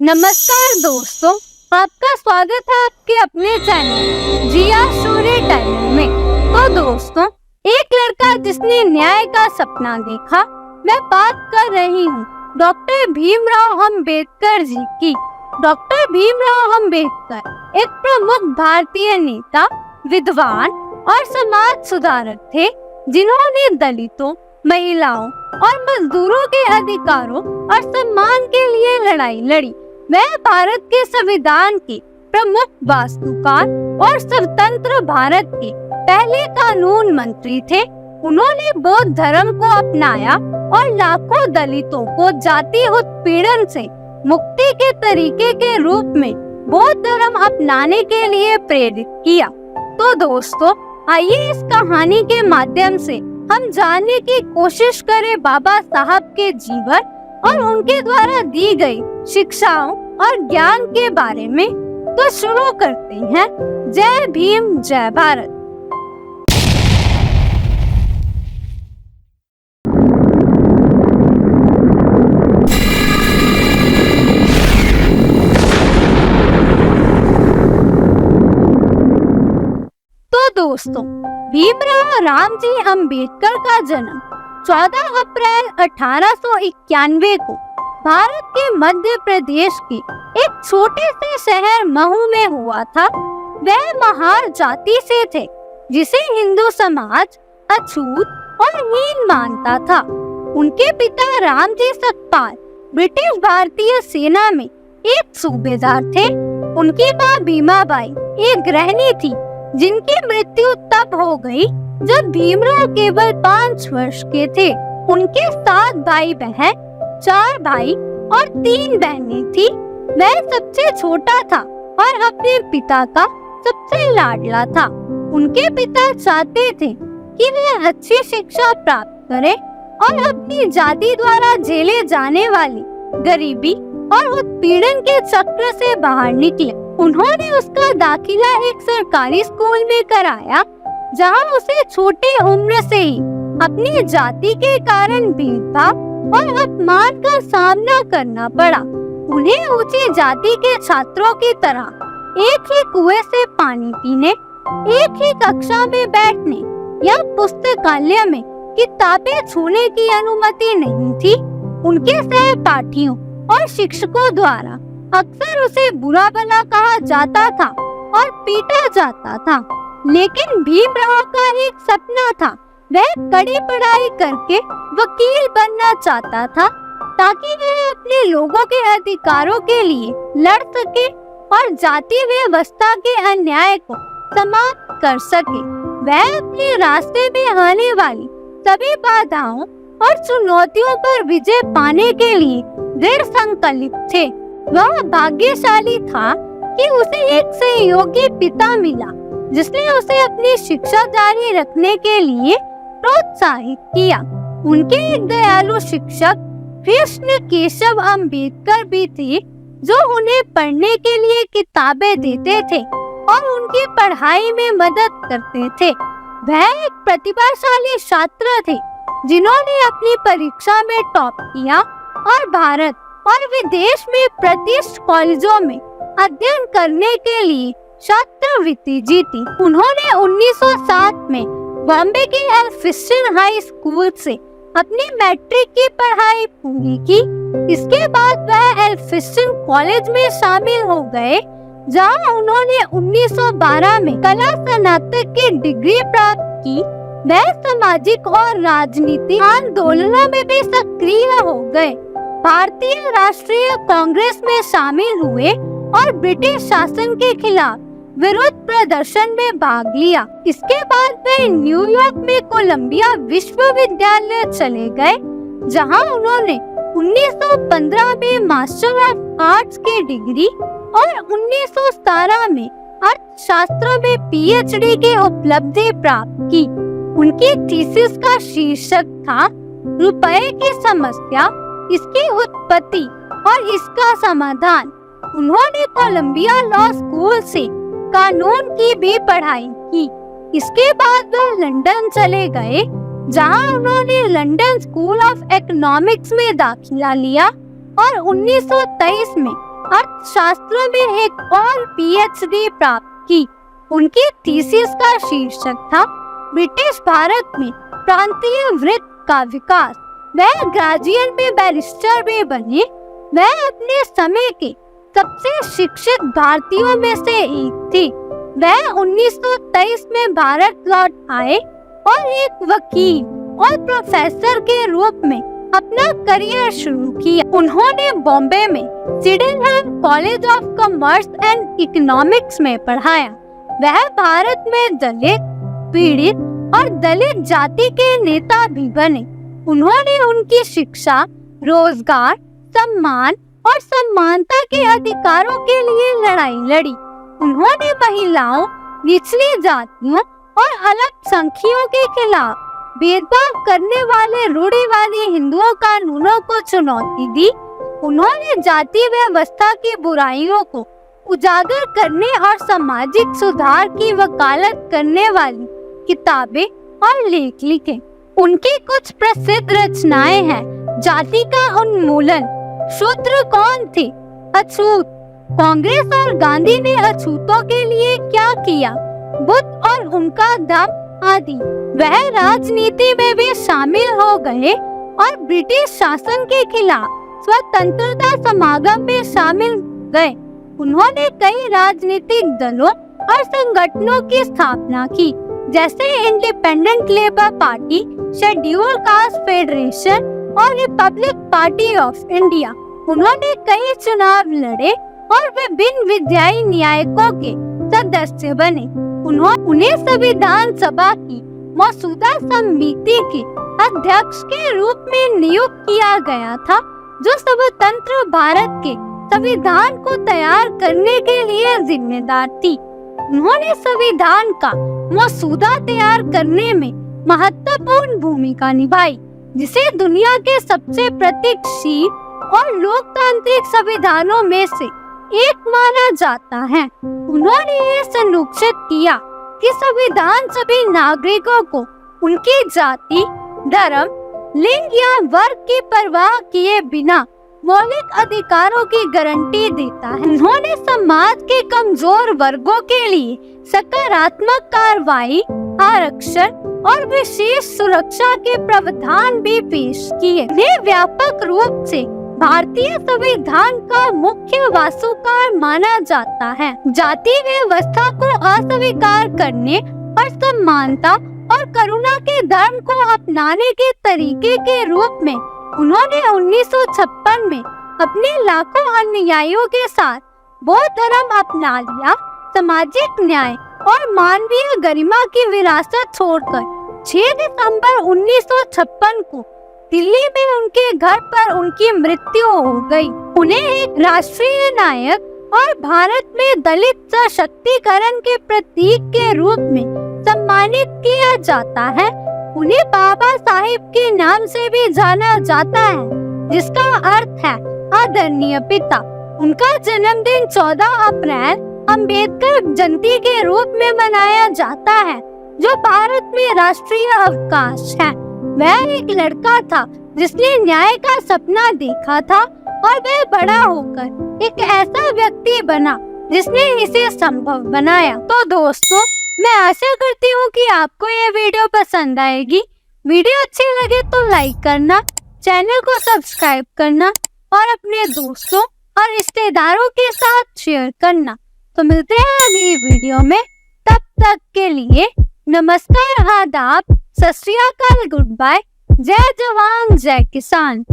नमस्कार दोस्तों, आपका स्वागत है आपके अपने चैनल जिया स्टोरी टाइमर में। तो दोस्तों, एक लड़का जिसने न्याय का सपना देखा, मैं बात कर रही हूँ डॉक्टर भीमराव अम्बेडकर जी की। डॉक्टर भीमराव अम्बेडकर एक प्रमुख भारतीय नेता, विद्वान और समाज सुधारक थे, जिन्होंने दलितों, महिलाओं और मजदूरों के अधिकारों और सम्मान के लिए लड़ाई लड़ी। वह भारत के संविधान के प्रमुख वास्तुकार और स्वतंत्र भारत के पहले कानून मंत्री थे। उन्होंने बौद्ध धर्म को अपनाया और लाखों दलितों को जाति उत्पीड़न से मुक्ति के तरीके के रूप में बौद्ध धर्म अपनाने के लिए प्रेरित किया। तो दोस्तों, आइए इस कहानी के माध्यम से हम जानने की कोशिश करें बाबा साहब के जीवन और उनके द्वारा दी गई शिक्षाओं और ज्ञान के बारे में। तो शुरू करते हैं। जय भीम, जय भारत। तो दोस्तों, भीमराव रामजी अम्बेडकर का जन्म 14 अप्रैल 1891 को भारत के मध्य प्रदेश के एक छोटे से शहर महू में हुआ था। वह महार जाति से थे, जिसे हिंदू समाज अछूत और हीन मानता था। उनके पिता रामजी सतपाल ब्रिटिश भारतीय सेना में एक सूबेदार थे। उनकी माँ भीमाबाई एक गृहिणी थी, जिनकी मृत्यु तब हो गई जब भीमराव केवल 5 वर्ष के थे। उनके 7 भाई बहन, 4 भाई और 3 बहनें थी। वह सबसे छोटा था और अपने पिता का सबसे लाडला था। उनके पिता चाहते थे कि वह अच्छी शिक्षा प्राप्त करे और अपनी जाति द्वारा झेले जाने वाली गरीबी और उत्पीड़न के चक्र से बाहर निकले। उन्होंने उसका दाखिला एक सरकारी स्कूल में कराया, जहां उसे छोटी उम्र से ही अपनी जाति के कारण भेदभाव और अपमान का सामना करना पड़ा। उन्हें ऊंची जाति के छात्रों की तरह एक ही कुएं से पानी पीने, एक ही कक्षा में बैठने या पुस्तकालय में किताबें छूने की अनुमति नहीं थी। उनके सहपाठियों और शिक्षकों द्वारा अक्सर उसे बुरा भला कहा जाता था और पीटा जाता था। लेकिन भीमराव का एक सपना था। वह कड़ी पढ़ाई करके वकील बनना चाहता था, ताकि वह अपने लोगों के अधिकारों के लिए लड़ सके और जाति व्यवस्था के अन्याय को समाप्त कर सके। वह अपने रास्ते में आने वाली सभी बाधाओं और चुनौतियों पर विजय पाने के लिए दृढ़ संकल्पित थे। वह भाग्यशाली था कि उसे एक सहयोगी पिता मिला, जिसने उसे अपनी शिक्षा जारी रखने के लिए प्रोत्साहित किया। उनके एक दयालु शिक्षक कृष्ण केशव अम्बेडकर भी थे, जो उन्हें पढ़ने के लिए किताबें देते थे और उनकी पढ़ाई में मदद करते थे। वह एक प्रतिभाशाली छात्र थे, जिन्होंने अपनी परीक्षा में टॉप किया और भारत और विदेश में प्रतिष्ठित कॉलेजों में अध्ययन करने के लिए छात्रवृत्ति जीती। उन्होंने 1907 में बॉम्बे के एल्फिंस्टन हाई स्कूल से अपनी मैट्रिक की पढ़ाई पूरी की। इसके बाद वह एल्फिंस्टन कॉलेज में शामिल हो गए, जहां उन्होंने 1912 में कला स्नातक की डिग्री प्राप्त की। वह सामाजिक और राजनीतिक आंदोलनों में भी सक्रिय हो गए। भारतीय राष्ट्रीय कांग्रेस में शामिल हुए और ब्रिटिश शासन के खिलाफ विरोध प्रदर्शन में भाग लिया। इसके बाद वे न्यूयॉर्क में कोलंबिया विश्वविद्यालय चले गए, जहां उन्होंने 1915 में मास्टर ऑफ आर्ट्स की डिग्री और 1917 में अर्थशास्त्र में पीएचडी की उपलब्धि प्राप्त की। उनकी थीसिस का शीर्षक था रुपए की समस्या, इसकी उत्पत्ति और इसका समाधान। उन्होंने कोलंबिया लॉ स्कूल से कानून की भी पढ़ाई की। इसके बाद वह लंदन चले गए, जहां उन्होंने लंदन स्कूल ऑफ इकोनॉमिक्स में दाखिला लिया और 1923 में अर्थशास्त्र में एक और पीएचडी प्राप्त की। उनकी थीसिस का शीर्षक था ब्रिटिश भारत में प्रांतीय वृत्त का विकास। वह ग्रेजुएट में बैरिस्टर भी बने। वह अपने समय के सबसे शिक्षित भारतीयों में से एक थी। वह 1923 में भारत लौट आए और एक वकील और प्रोफेसर के रूप में अपना करियर शुरू किया। उन्होंने बॉम्बे में Sydenham college of commerce and economics में पढ़ाया। वह भारत में दलित, पीड़ित और दलित जाति के नेता भी बने। उन्होंने उनकी शिक्षा, रोजगार, सम्मान और समानता के अधिकारों के लिए लड़ाई लड़ी। उन्होंने महिलाओं, निचली जातियों और अल्पसंख्यकों के खिलाफ भेदभाव करने वाले रूढ़िवादी हिंदुओं कानूनों को चुनौती दी। उन्होंने जाति व्यवस्था की बुराइयों को उजागर करने और सामाजिक सुधार की वकालत करने वाली किताबें और लेख लिखे। उनकी कुछ प्रसिद्ध रचनाएं हैं जाति का उन्मूलन, शूद्र कौन थे, अछूत, कांग्रेस और गांधी ने अछूतों के लिए क्या किया, बुद्ध और उनका दम आदि। वह राजनीति में भी शामिल हो गए और ब्रिटिश शासन के खिलाफ स्वतंत्रता समागम में शामिल गए। उन्होंने कई राजनीतिक दलों और संगठनों की स्थापना की, जैसे independent labour party, schedule caste federation और रिपब्लिक पार्टी ऑफ इंडिया। उन्होंने कई चुनाव लड़े और विभिन्न विधायी न्यायिकों के सदस्य बने। उन्हें संविधान सभा की मौजूदा समिति के अध्यक्ष के रूप में नियुक्त किया गया था, जो स्वतंत्र भारत के संविधान को तैयार करने के लिए जिम्मेदार थी। उन्होंने संविधान का मसौदा तैयार करने में महत्वपूर्ण भूमिका निभाई, जिसे दुनिया के सबसे प्रगतिशील और लोकतांत्रिक संविधानों में से एक माना जाता है। उन्होंने ये सुनिश्चित किया कि संविधान सभी नागरिकों को उनकी जाति, धर्म, लिंग या वर्ग की परवाह किए बिना मौलिक अधिकारों की गारंटी देता है। उन्होंने समाज के कमजोर वर्गों के लिए सकारात्मक कार्रवाई, आरक्षण और विशेष सुरक्षा के प्रावधान भी पेश किए। वे व्यापक रूप से भारतीय संविधान का मुख्य वास्तुकार माना जाता है। जाति व्यवस्था को अस्वीकार करने और समानता और करुणा के धर्म को अपनाने के तरीके के रूप में उन्होंने 1956 में अपने लाखों अनुयायियों के साथ बौद्ध धर्म अपना लिया। सामाजिक न्याय और मानवीय गरिमा की विरासत छोड़कर 6 दिसंबर 1956 को दिल्ली में उनके घर पर उनकी मृत्यु हो गई। उन्हें एक राष्ट्रीय नायक और भारत में दलित सशक्तिकरण के प्रतीक के रूप में सम्मानित किया जाता है। उन्हें बाबा साहिब के नाम से भी जाना जाता है, जिसका अर्थ है आदरणीय पिता। उनका जन्मदिन 14 अप्रैल अंबेडकर जयंती के रूप में मनाया जाता है, जो भारत में राष्ट्रीय अवकाश है। वह एक लड़का था जिसने न्याय का सपना देखा था और वह बड़ा होकर एक ऐसा व्यक्ति बना जिसने इसे संभव बनाया। तो दोस्तों, मैं आशा करती हूँ कि आपको ये वीडियो पसंद आएगी। वीडियो अच्छी लगे तो लाइक करना, चैनल को सब्सक्राइब करना और अपने दोस्तों और रिश्तेदारों के साथ शेयर करना। तो मिलते हैं अगली वीडियो में। तब तक के लिए नमस्कार, आदाब, सत श्री अकाल, गुड बाय, जय जवान जय किसान।